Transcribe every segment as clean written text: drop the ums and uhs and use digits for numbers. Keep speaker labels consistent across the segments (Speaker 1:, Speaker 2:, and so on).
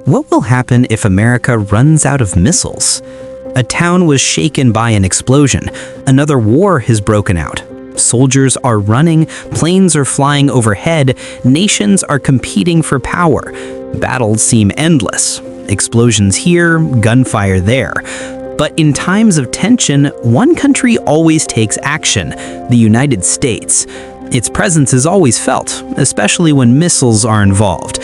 Speaker 1: What will happen if America runs out of missiles? A town was shaken by an explosion. Another war has broken out. Soldiers are running, planes are flying overhead, nations are competing for power. Battles seem endless. Explosions here, gunfire there. But in times of tension, one country always takes action: the United States. Its presence is always felt, especially when missiles are involved.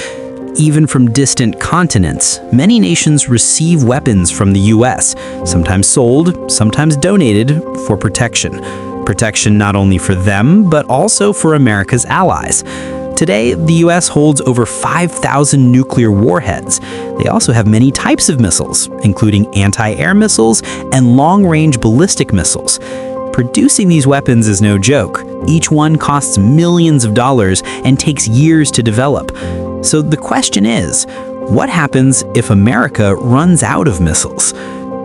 Speaker 1: Even from distant continents, many nations receive weapons from the US, sometimes sold, sometimes donated, for protection. Protection not only for them, but also for America's allies. Today, the US holds over 5,000 nuclear warheads. They also have many types of missiles, including anti-air missiles and long-range ballistic missiles. Producing these weapons is no joke. Each one costs millions of dollars and takes years to develop. So the question is, what happens if America runs out of missiles?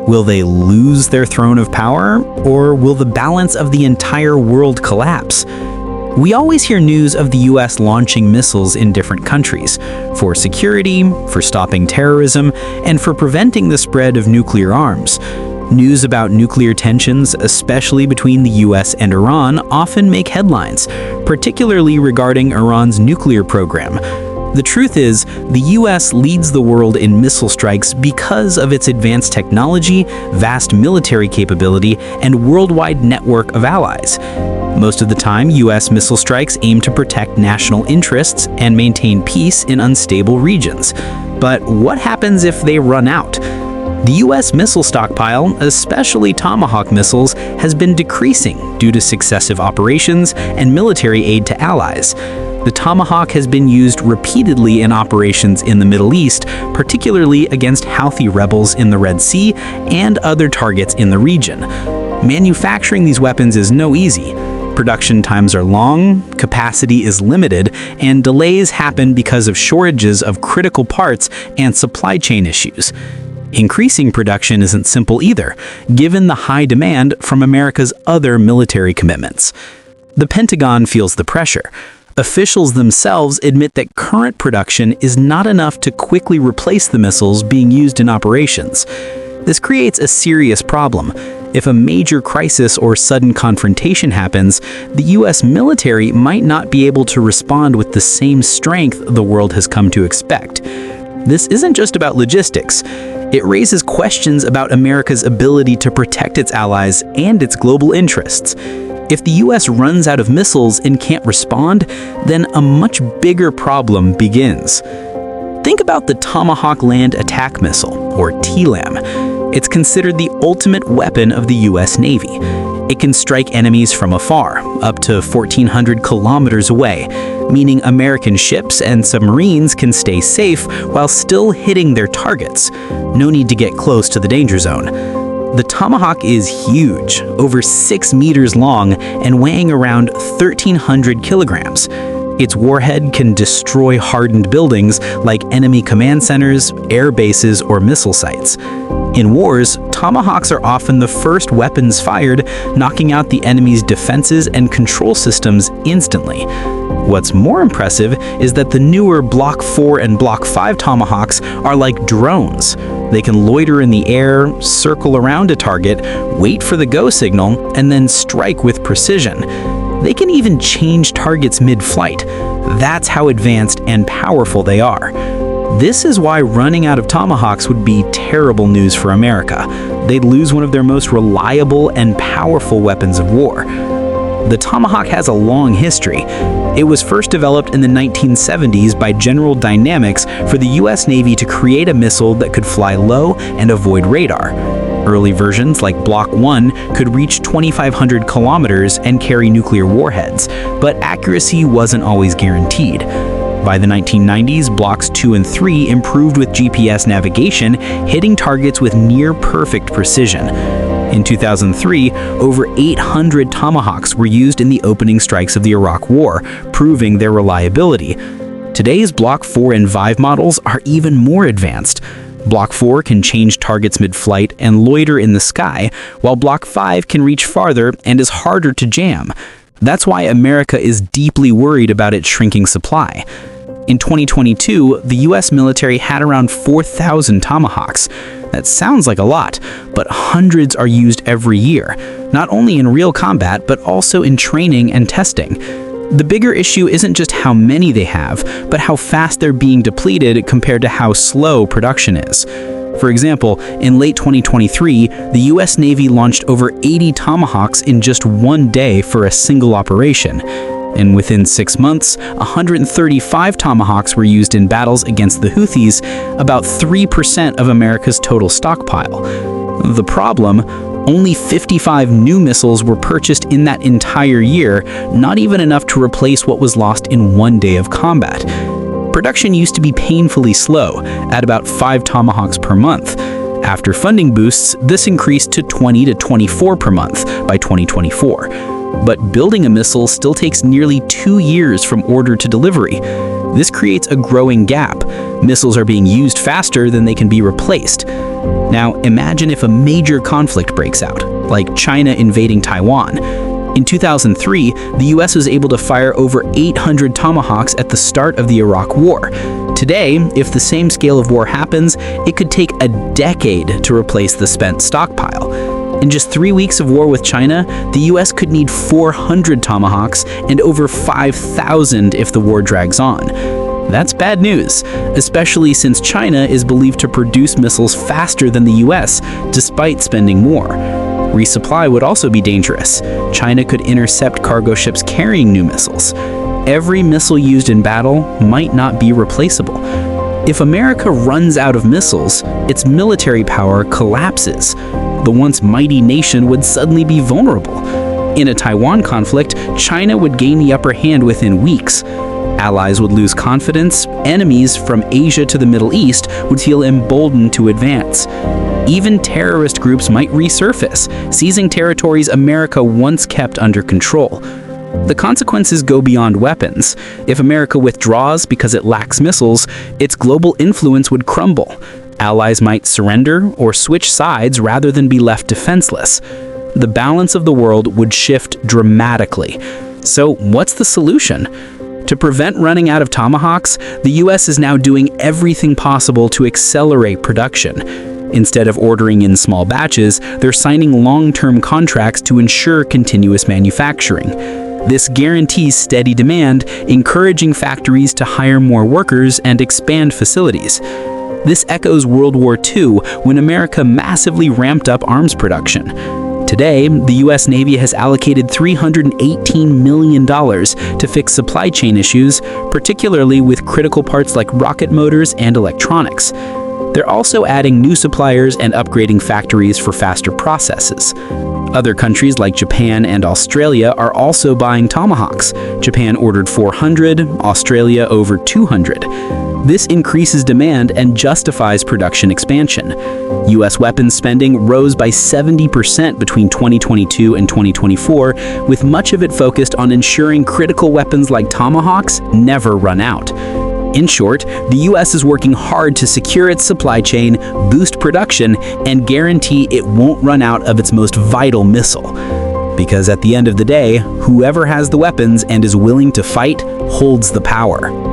Speaker 1: Will they lose their throne of power, or will the balance of the entire world collapse? We always hear news of the US launching missiles in different countries, for security, for stopping terrorism, and for preventing the spread of nuclear arms. News about nuclear tensions, especially between the US and Iran, often make headlines, particularly regarding Iran's nuclear program. The truth is, the US leads the world in missile strikes because of its advanced technology, vast military capability, and worldwide network of allies. Most of the time, US missile strikes aim to protect national interests and maintain peace in unstable regions. But what happens if they run out? The US missile stockpile, especially Tomahawk missiles, has been decreasing due to successive operations and military aid to allies. The Tomahawk has been used repeatedly in operations in the Middle East, particularly against Houthi rebels in the Red Sea and other targets in the region. Manufacturing these weapons is no easy. Production times are long, capacity is limited, and delays happen because of shortages of critical parts and supply chain issues. Increasing production isn't simple either, given the high demand from America's other military commitments. The Pentagon feels the pressure. Officials themselves admit that current production is not enough to quickly replace the missiles being used in operations. This creates a serious problem. If a major crisis or sudden confrontation happens, the US military might not be able to respond with the same strength the world has come to expect. This isn't just about logistics. It raises questions about America's ability to protect its allies and its global interests. If the US runs out of missiles and can't respond, then a much bigger problem begins. Think about the Tomahawk Land Attack Missile, or TLAM. It's considered the ultimate weapon of the US Navy. It can strike enemies from afar, up to 1,400 kilometers away, meaning American ships and submarines can stay safe while still hitting their targets. No need to get close to the danger zone. The Tomahawk is huge, over 6 meters long and weighing around 1,300 kilograms. Its warhead can destroy hardened buildings like enemy command centers, air bases, or missile sites. In wars, Tomahawks are often the first weapons fired, knocking out the enemy's defenses and control systems instantly. What's more impressive is that the newer Block 4 and Block 5 Tomahawks are like drones. They can loiter in the air, circle around a target, wait for the go signal, and then strike with precision. They can even change targets mid-flight. That's how advanced and powerful they are. This is why running out of Tomahawks would be terrible news for America. They'd lose one of their most reliable and powerful weapons of war. The Tomahawk has a long history. It was first developed in the 1970s by General Dynamics for the US Navy to create a missile that could fly low and avoid radar. Early versions, like Block 1, could reach 2,500 kilometers and carry nuclear warheads, but accuracy wasn't always guaranteed. By the 1990s, Blocks 2 and 3 improved with GPS navigation, hitting targets with near-perfect precision. In 2003, over 800 Tomahawks were used in the opening strikes of the Iraq War, proving their reliability. Today's Block 4 and 5 models are even more advanced. Block 4 can change targets mid-flight and loiter in the sky, while Block 5 can reach farther and is harder to jam. That's why America is deeply worried about its shrinking supply. In 2022, the US military had around 4,000 Tomahawks. That sounds like a lot, but hundreds are used every year, not only in real combat, but also in training and testing. The bigger issue isn't just how many they have, but how fast they're being depleted compared to how slow production is. For example, in late 2023, the US Navy launched over 80 Tomahawks in just one day for a single operation. And within 6 months, 135 Tomahawks were used in battles against the Houthis, about 3% of America's total stockpile. The problem? Only 55 new missiles were purchased in that entire year, not even enough to replace what was lost in one day of combat. Production used to be painfully slow, at about 5 Tomahawks per month. After funding boosts, this increased to 20 to 24 per month by 2024. But building a missile still takes nearly 2 years from order to delivery. This creates a growing gap. Missiles are being used faster than they can be replaced. Now, imagine if a major conflict breaks out, like China invading Taiwan. In 2003, the US was able to fire over 800 Tomahawks at the start of the Iraq War. Today, if the same scale of war happens, it could take a decade to replace the spent stockpile. In just 3 weeks of war with China, the US could need 400 Tomahawks and over 5,000 if the war drags on. That's bad news, especially since China is believed to produce missiles faster than the US, despite spending more. Resupply would also be dangerous. China could intercept cargo ships carrying new missiles. Every missile used in battle might not be replaceable. If America runs out of missiles, its military power collapses. The once mighty nation would suddenly be vulnerable. In a Taiwan conflict, China would gain the upper hand within weeks. Allies would lose confidence, enemies from Asia to the Middle East would feel emboldened to advance. Even terrorist groups might resurface, seizing territories America once kept under control. The consequences go beyond weapons. If America withdraws because it lacks missiles, its global influence would crumble. Allies might surrender or switch sides rather than be left defenseless. The balance of the world would shift dramatically. So, what's the solution? To prevent running out of Tomahawks, the US is now doing everything possible to accelerate production. Instead of ordering in small batches, they're signing long-term contracts to ensure continuous manufacturing. This guarantees steady demand, encouraging factories to hire more workers and expand facilities. This echoes World War II, when America massively ramped up arms production. Today, the US Navy has allocated $318 million to fix supply chain issues, particularly with critical parts like rocket motors and electronics. They're also adding new suppliers and upgrading factories for faster processes. Other countries like Japan and Australia are also buying Tomahawks. Japan ordered 400, Australia over 200. This increases demand and justifies production expansion. US weapons spending rose by 70% between 2022 and 2024, with much of it focused on ensuring critical weapons like Tomahawks never run out. In short, the US is working hard to secure its supply chain, boost production, and guarantee it won't run out of its most vital missile. Because at the end of the day, whoever has the weapons and is willing to fight holds the power.